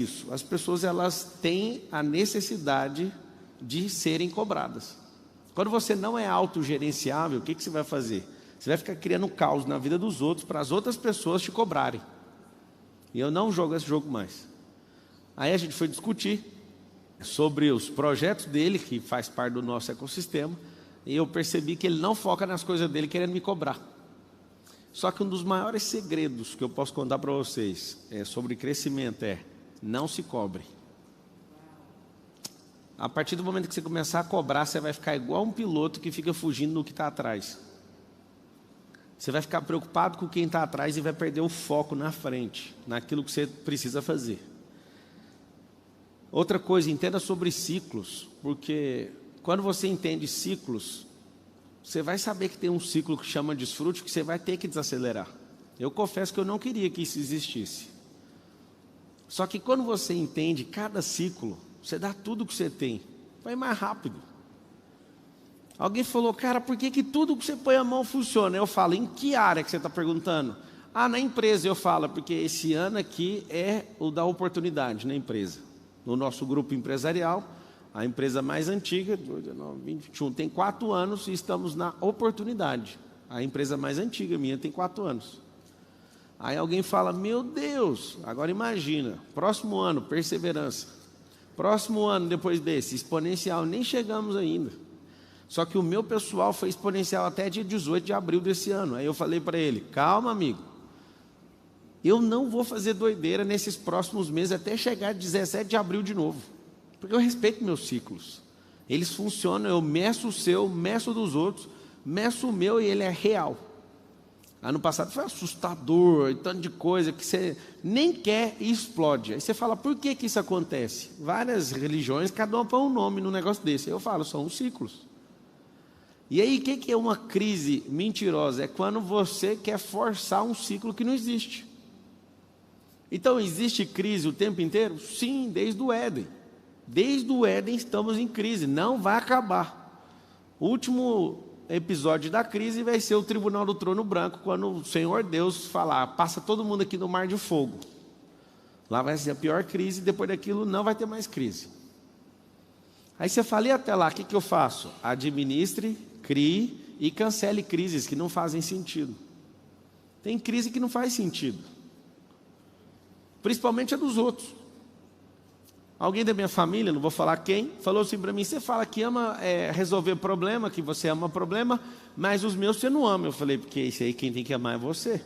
isso. As pessoas, elas têm a necessidade de serem cobradas. Quando você não é autogerenciável, o que você vai fazer? Você vai ficar criando caos na vida dos outros para as outras pessoas te cobrarem. E eu não jogo esse jogo mais. Aí a gente foi discutir sobre os projetos dele, que faz parte do nosso ecossistema, e eu percebi que ele não foca nas coisas dele querendo me cobrar. Só que um dos maiores segredos que eu posso contar para vocês sobre crescimento é: não se cobre. A partir do momento que você começar a cobrar, você vai ficar igual um piloto que fica fugindo do que está atrás. Você vai ficar preocupado com quem está atrás e vai perder o foco na frente, naquilo que você precisa fazer. Outra coisa, entenda sobre ciclos, porque quando você entende ciclos, você vai saber que tem um ciclo que chama desfrute, que você vai ter que desacelerar. Eu confesso que eu não queria que isso existisse. Só que quando você entende cada ciclo, você dá tudo que você tem, vai mais rápido. Alguém falou: cara, por que tudo que você põe a mão funciona? Eu falo: em que área que você está perguntando? Ah, na empresa. Eu falo: porque esse ano aqui é o da oportunidade na empresa. No nosso grupo empresarial, a empresa mais antiga, 21, tem 4 anos e estamos na oportunidade. A empresa mais antiga minha tem 4 anos. Aí alguém fala: meu Deus, agora imagina, próximo ano, perseverança. Próximo ano, depois desse, exponencial, nem chegamos ainda. Só que o meu pessoal foi exponencial até dia 18 de abril desse ano. Aí eu falei para ele: calma, amigo, eu não vou fazer doideira nesses próximos meses até chegar 17 de abril de novo. Porque eu respeito meus ciclos. Eles funcionam, eu meço o seu, meço dos outros, meço o meu e ele é real. Ano passado foi assustador, tanto de coisa que você nem quer e explode. Aí você fala: por que isso acontece? Várias religiões, cada uma põe um nome no negócio desse. Eu falo: são os ciclos. E aí, o que é uma crise mentirosa? É quando você quer forçar um ciclo que não existe. Então, existe crise o tempo inteiro? Sim, desde o Éden. Desde o Éden estamos em crise, não vai acabar. O último episódio da crise vai ser o Tribunal do Trono Branco, quando o Senhor Deus falar: passa todo mundo aqui no mar de fogo. Lá vai ser a pior crise, depois daquilo não vai ter mais crise. Aí você fala: e até lá, o que eu faço? Administre, crie e cancele crises que não fazem sentido. Tem crise que não faz sentido, principalmente a dos outros. Alguém da minha família, não vou falar quem, falou assim para mim: você fala que ama resolver problema, que você ama problema, mas os meus você não ama. Eu falei: porque isso aí quem tem que amar é você.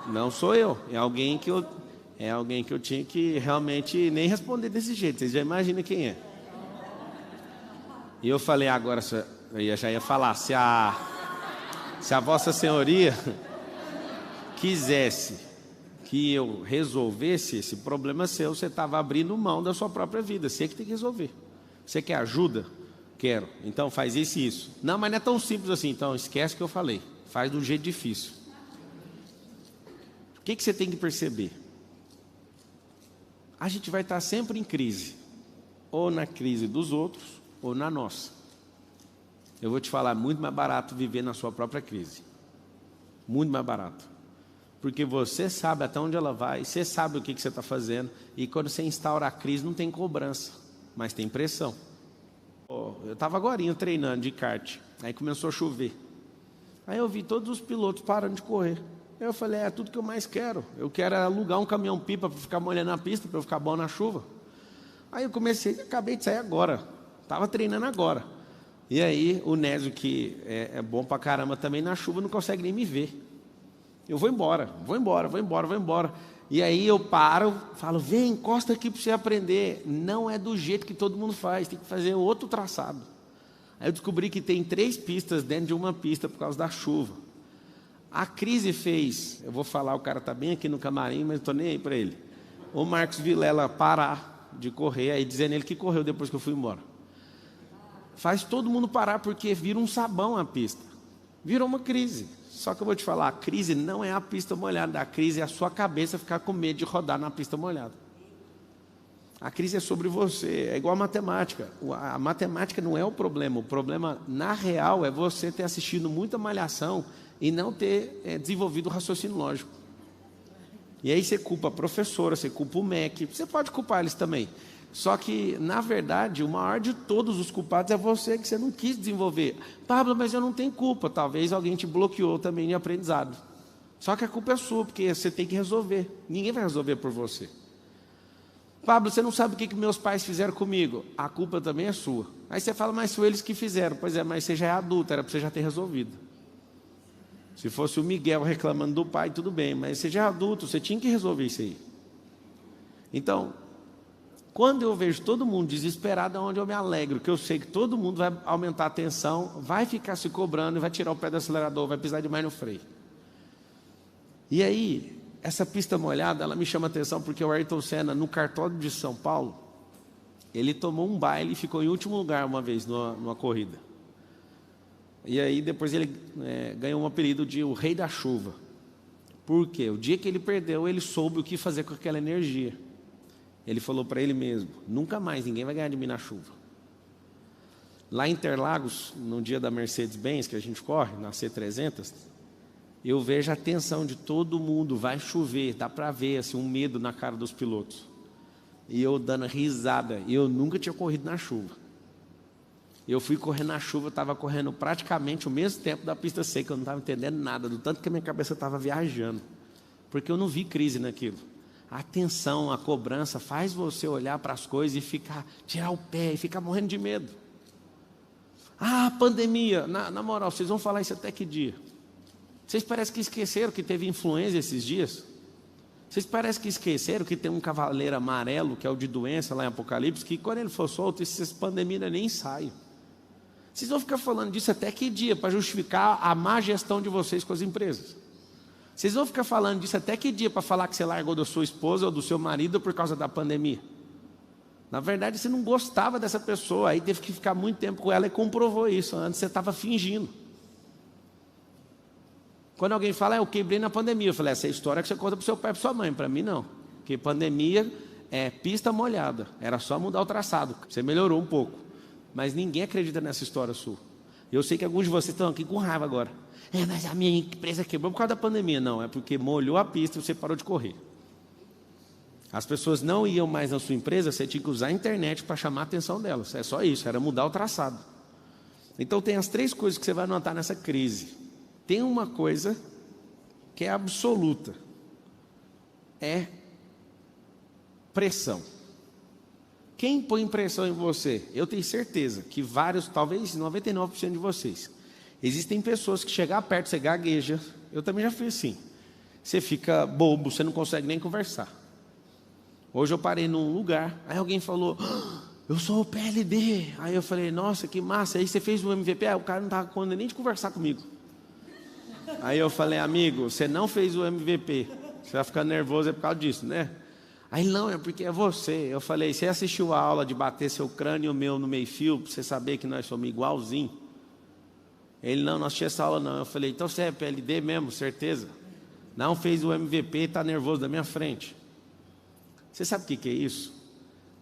Não sou eu, é alguém que eu tinha que realmente nem responder desse jeito. Vocês já imaginam quem é. E eu falei: agora, eu já ia falar, se a Vossa Senhoria quisesse que eu resolvesse esse problema seu, você estava abrindo mão da sua própria vida. Você que tem que resolver. Você quer ajuda? Quero. Então faz isso e isso. Não, mas não é tão simples assim. Então esquece o que eu falei. Faz do jeito difícil. O que você tem que perceber? A gente vai estar sempre em crise. Ou na crise dos outros, ou na nossa. Eu vou te falar: é muito mais barato viver na sua própria crise. Muito mais barato. Porque você sabe até onde ela vai, você sabe o que você está fazendo. E quando você instaura a crise, não tem cobrança, mas tem pressão. Eu estava agorinha treinando de kart, aí começou a chover. Aí eu vi todos os pilotos parando de correr. Aí eu falei: é tudo que eu mais quero. Eu quero alugar um caminhão-pipa para ficar molhando a pista, para eu ficar bom na chuva. Aí eu acabei de sair agora, estava treinando agora. E aí o Nésio, que é bom pra caramba também na chuva, não consegue nem me ver. Eu vou embora. E aí eu paro, falo: vem, encosta aqui para você aprender. Não é do jeito que todo mundo faz, tem que fazer outro traçado. Aí eu descobri que tem 3 pistas dentro de uma pista por causa da chuva. A crise fez, eu vou falar, o cara está bem aqui no camarim, mas não estou nem aí para ele. O Marcos Vilela parar de correr, aí dizendo ele que correu depois que eu fui embora. Faz todo mundo parar, porque vira um sabão a pista. Virou uma crise. Só que eu vou te falar: a crise não é a pista molhada. A crise é a sua cabeça ficar com medo de rodar na pista molhada. A crise é sobre você. É igual a matemática. A matemática não é o problema, na real, é você ter assistido muita malhação e não ter desenvolvido o raciocínio lógico. E aí você culpa a professora, você culpa o MEC, você pode culpar eles também. Só que, na verdade, o maior de todos os culpados é você, que você não quis desenvolver. Pablo, mas eu não tenho culpa. Talvez alguém te bloqueou também de aprendizado. Só que a culpa é sua, porque você tem que resolver. Ninguém vai resolver por você. Pablo, você não sabe o que meus pais fizeram comigo. A culpa também é sua. Aí você fala, mas foi eles que fizeram. Pois é, mas você já é adulto, era para você já ter resolvido. Se fosse o Miguel reclamando do pai, tudo bem. Mas você já é adulto, você tinha que resolver isso aí. Então, quando eu vejo todo mundo desesperado, é onde eu me alegro, que eu sei que todo mundo vai aumentar a tensão, vai ficar se cobrando, vai tirar o pé do acelerador, vai pisar demais no freio. E aí, essa pista molhada, ela me chama a atenção, porque o Ayrton Senna, no cartódromo de São Paulo, ele tomou um baile e ficou em último lugar uma vez numa corrida. E aí, depois ele ganhou um apelido de o Rei da Chuva. Por quê? O dia que ele perdeu, ele soube o que fazer com aquela energia. Ele falou para ele mesmo, nunca mais ninguém vai ganhar de mim na chuva. Lá em Interlagos, no dia da Mercedes-Benz, que a gente corre, na C300, eu vejo a tensão de todo mundo, vai chover, dá para ver assim, um medo na cara dos pilotos. E eu dando risada, eu nunca tinha corrido na chuva. Eu fui correr na chuva, estava correndo praticamente o mesmo tempo da pista seca, eu não estava entendendo nada, do tanto que a minha cabeça estava viajando. Porque eu não vi crise naquilo. A tensão, a cobrança faz você olhar para as coisas e tirar o pé e ficar morrendo de medo. Ah, pandemia, na moral, vocês vão falar isso até que dia? Vocês parecem que esqueceram que teve influenza esses dias? Vocês parecem que esqueceram que tem um cavaleiro amarelo, que é o de doença lá em Apocalipse, que quando ele for solto, essas pandemias nem saem. Vocês vão ficar falando disso até que dia, para justificar a má gestão de vocês com as empresas? Vocês vão ficar falando disso até que dia para falar que você largou da sua esposa ou do seu marido por causa da pandemia? Na verdade, você não gostava dessa pessoa, aí teve que ficar muito tempo com ela e comprovou isso. Antes você estava fingindo. Quando alguém fala, eu quebrei na pandemia, eu falei, essa é a história que você conta para o seu pai e para sua mãe. Para mim, não. Porque pandemia é pista molhada. Era só mudar o traçado. Você melhorou um pouco. Mas ninguém acredita nessa história sua. Eu sei que alguns de vocês estão aqui com raiva agora. Mas a minha empresa quebrou por causa da pandemia. Não, é porque molhou a pista e você parou de correr. As pessoas não iam mais na sua empresa, você tinha que usar a internet para chamar a atenção delas. É só isso, era mudar o traçado. Então tem as 3 coisas que você vai notar nessa crise. Tem uma coisa que é absoluta. É pressão. Quem põe pressão em você? Eu tenho certeza que vários, talvez 99% de vocês. Existem pessoas que chegam perto, você gagueja. Eu também já fiz assim. Você fica bobo, você não consegue nem conversar. Hoje eu parei num lugar, aí alguém falou, eu sou o PLD. Aí eu falei, nossa, que massa. Aí você fez o MVP? Aí o cara não estava com nem de conversar comigo. Aí eu falei, amigo, você não fez o MVP. Você vai ficar nervoso é por causa disso, né? Aí não, é porque é você. Eu falei, você assistiu a aula de bater seu crânio e o meu no meio-fio, para você saber que nós somos igualzinho? Ele, não assistiu essa aula não. Eu falei, então você é PLD mesmo, certeza? Não fez o MVP e está nervoso da minha frente. Você sabe o que é isso?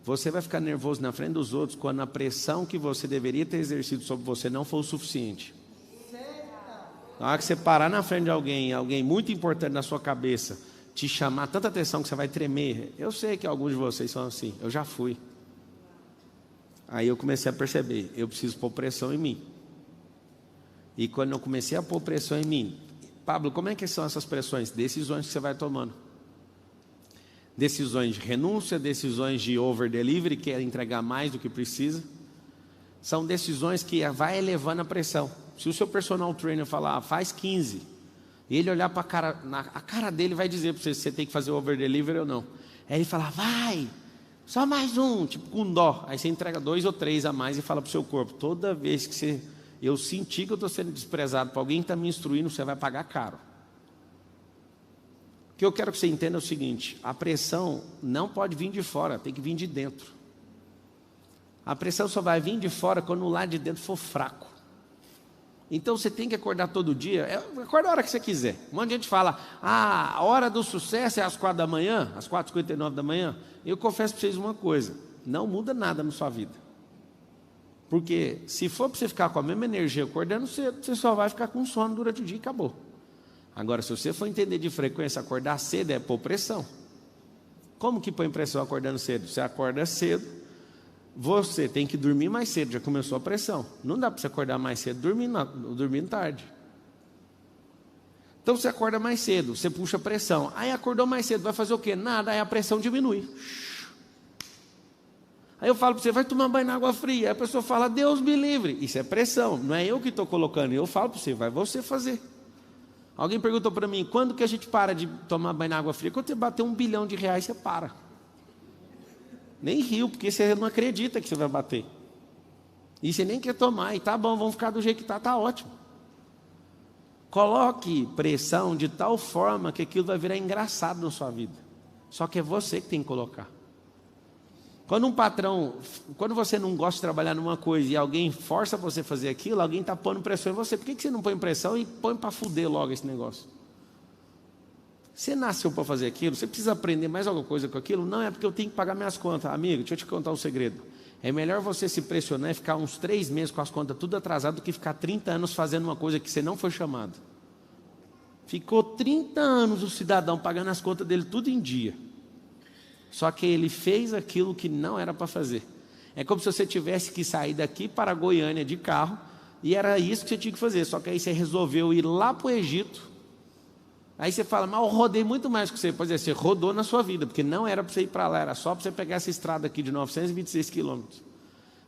Você vai ficar nervoso na frente dos outros quando a pressão que você deveria ter exercido sobre você não for o suficiente. Na hora que você parar na frente de alguém muito importante na sua cabeça, te chamar tanta atenção que você vai tremer. Eu sei que alguns de vocês são assim, eu já fui. Aí eu comecei a perceber, eu preciso pôr pressão em mim. E quando eu comecei a pôr pressão em mim, Pablo, como é que são essas pressões? Decisões que você vai tomando. Decisões de renúncia, decisões de over-delivery, que é entregar mais do que precisa. São decisões que vai elevando a pressão. Se o seu personal trainer falar, faz 15, e ele olhar para a cara dele vai dizer para você se você tem que fazer over-delivery ou não. Aí ele fala, vai, só mais um, tipo com dó. Aí você entrega 2 ou 3 a mais e fala para o seu corpo, toda vez que eu sentir que eu estou sendo desprezado por alguém que está me instruindo, você vai pagar caro. O que eu quero que você entenda é o seguinte, a pressão não pode vir de fora, tem que vir de dentro. A pressão só vai vir de fora quando o lado de dentro for fraco. Então você tem que acordar todo dia, acorda a hora que você quiser. Um monte de gente fala, a hora do sucesso é às 4 da manhã, às 4h59 da manhã. Eu confesso para vocês uma coisa, não muda nada na sua vida. Porque se for para você ficar com a mesma energia acordando cedo, você só vai ficar com sono durante o dia e acabou. Agora, se você for entender de frequência, acordar cedo é pôr pressão. Como que põe pressão acordando cedo? Você acorda cedo, você tem que dormir mais cedo, já começou a pressão. Não dá para você acordar mais cedo dormindo tarde. Então você acorda mais cedo, você puxa pressão. Aí acordou mais cedo, vai fazer o quê? Nada, aí a pressão diminui. Aí eu falo para você, vai tomar banho na água fria. Aí a pessoa fala, Deus me livre. Isso é pressão, não é eu que estou colocando. Eu falo para você, vai você fazer. Alguém perguntou para mim, quando que a gente para de tomar banho na água fria? Quando você bater R$1 bilhão, você para. Nem riu, porque você não acredita que você vai bater. E você nem quer tomar, e tá bom, vamos ficar do jeito que tá ótimo. Coloque pressão de tal forma que aquilo vai virar engraçado na sua vida. Só que é você que tem que colocar. Quando você não gosta de trabalhar numa coisa e alguém força você a fazer aquilo, alguém está pondo pressão em você. Por que você não põe pressão e põe para fuder logo esse negócio? Você nasceu para fazer aquilo, você precisa aprender mais alguma coisa com aquilo? Não, é porque eu tenho que pagar minhas contas. Amigo, deixa eu te contar um segredo. É melhor você se pressionar e ficar uns 3 meses com as contas tudo atrasado do que ficar 30 anos fazendo uma coisa que você não foi chamado. Ficou 30 anos o cidadão pagando as contas dele tudo em dia. Só que ele fez aquilo que não era para fazer. É como se você tivesse que sair daqui para Goiânia de carro, e era isso que você tinha que fazer. Só que aí você resolveu ir lá para o Egito. Aí você fala, mas eu rodei muito mais que você. Pois é, você rodou na sua vida, porque não era para você ir para lá, era só para você pegar essa estrada aqui de 926 quilômetros.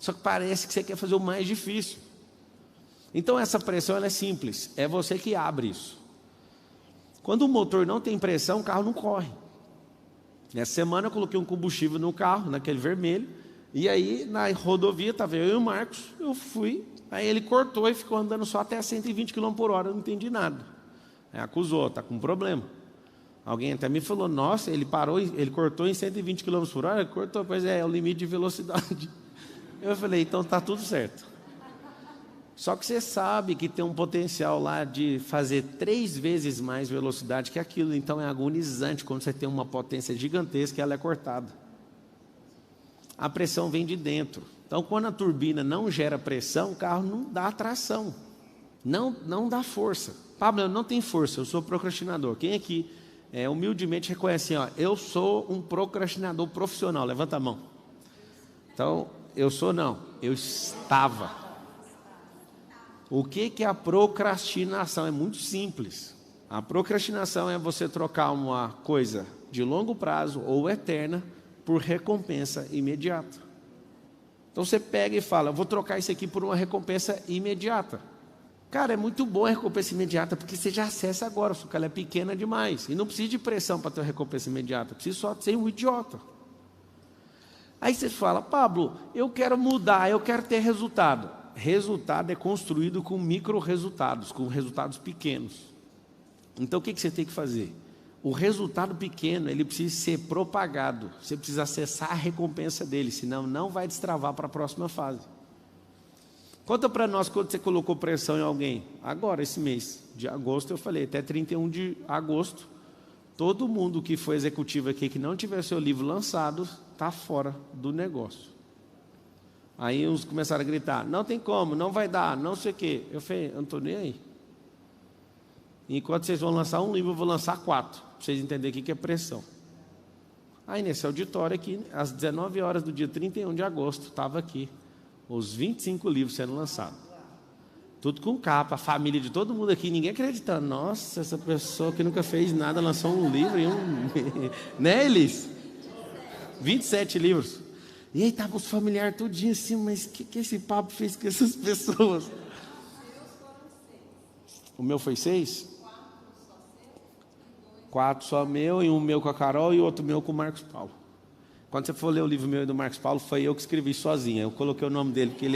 Só que parece que você quer fazer o mais difícil. Então essa pressão ela é simples, é você que abre isso. Quando o motor não tem pressão, o carro não corre. Nessa semana eu coloquei um combustível no carro, naquele vermelho, e aí na rodovia estava eu e o Marcos, eu fui, aí ele cortou e ficou andando só até 120 km por hora, eu não entendi nada. Aí acusou, está com problema. Alguém até me falou, nossa, ele parou, ele cortou em 120 km por hora? Cortou, pois é o limite de velocidade. Eu falei, então está tudo certo. Só que você sabe que tem um potencial lá de fazer 3 vezes mais velocidade que aquilo. Então é agonizante quando você tem uma potência gigantesca e ela é cortada. A pressão vem de dentro. Então quando a turbina não gera pressão, o carro não dá tração. Não dá força. Pablo, eu não tenho força, eu sou procrastinador. Quem aqui humildemente reconhece assim, ó, eu sou um procrastinador profissional? Levanta a mão. Então, eu estava. O que é a procrastinação? É muito simples. A procrastinação é você trocar uma coisa de longo prazo ou eterna por recompensa imediata. Então você pega e fala, eu vou trocar isso aqui por uma recompensa imediata. Cara, é muito boa a recompensa imediata, porque você já acessa agora, só que ela é pequena demais. E não precisa de pressão para ter uma recompensa imediata, precisa só ser um idiota. Aí você fala, Pablo, eu quero mudar, eu quero ter resultado. Resultado é construído com micro-resultados, com resultados pequenos. Então o que você tem que fazer? O resultado pequeno, ele precisa ser propagado. Você precisa acessar a recompensa dele, senão não vai destravar para a próxima fase. Conta para nós quando você colocou pressão em alguém. Agora, esse mês de agosto, eu falei, até 31 de agosto, todo mundo que foi executivo aqui, que não tiver seu livro lançado, está fora do negócio. Aí uns começaram a gritar, não tem como, não vai dar, não sei o quê. Eu falei, eu não estou nem aí. Enquanto vocês vão lançar um livro, eu vou lançar 4, para vocês entenderem o que é pressão. Aí nesse auditório aqui, às 19 horas do dia 31 de agosto, estava aqui, os 25 livros sendo lançados. Tudo com capa, a família de todo mundo aqui, ninguém acreditando. Nossa, essa pessoa que nunca fez nada, lançou um livro em né, Elis? 27 livros. E aí estavam os familiares tudinho assim, mas o que esse papo fez com essas pessoas? O meu foi 6? 4 só meu, e um meu com a Carol e outro meu com o Marcos Paulo. Quando você for ler o livro meu e do Marcos Paulo, foi eu que escrevi sozinho. Eu coloquei o nome dele, porque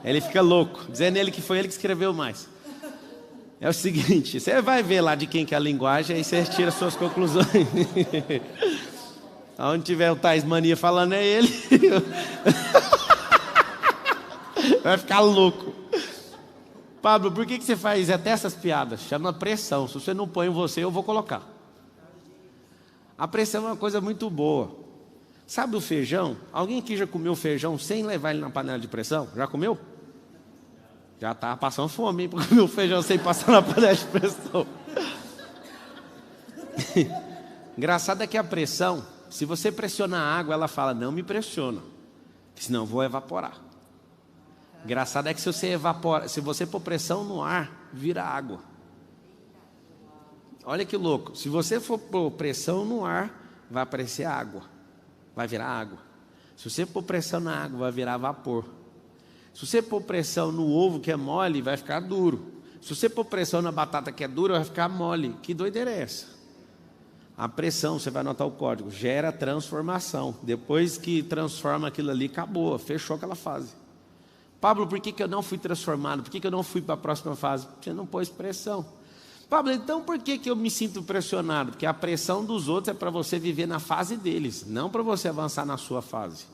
ele fica louco, dizendo ele que foi ele que escreveu mais. É o seguinte, você vai ver lá de quem que é a linguagem, aí você tira suas conclusões. Onde tiver o Tais Mania falando é ele. Vai ficar louco. Pablo, por que você faz até essas piadas? Chama pressão. Se você não põe em você, eu vou colocar. A pressão é uma coisa muito boa. Sabe o feijão? Alguém aqui já comeu feijão sem levar ele na panela de pressão? Já comeu? Já estava passando fome, hein? Porque meu feijão sem passar na panela de pressão. Engraçado é que a pressão, se você pressionar a água, ela fala, não me pressiona, senão eu vou evaporar. Engraçado é que se você pôr pressão no ar, vira água. Olha que louco, se você for pôr pressão no ar, vai aparecer água, vai virar água. Se você pôr pressão na água, vai virar vapor. Se você pôr pressão no ovo que é mole, vai ficar duro. Se você pôr pressão na batata que é dura, vai ficar mole. Que doideira é essa? A pressão, você vai anotar o código, gera transformação. Depois que transforma aquilo ali, acabou, fechou aquela fase. Pablo, por que eu não fui transformado? Por que eu não fui para a próxima fase? Você não pôs pressão. Pablo, então por que eu me sinto pressionado? Porque a pressão dos outros é para você viver na fase deles, não para você avançar na sua fase.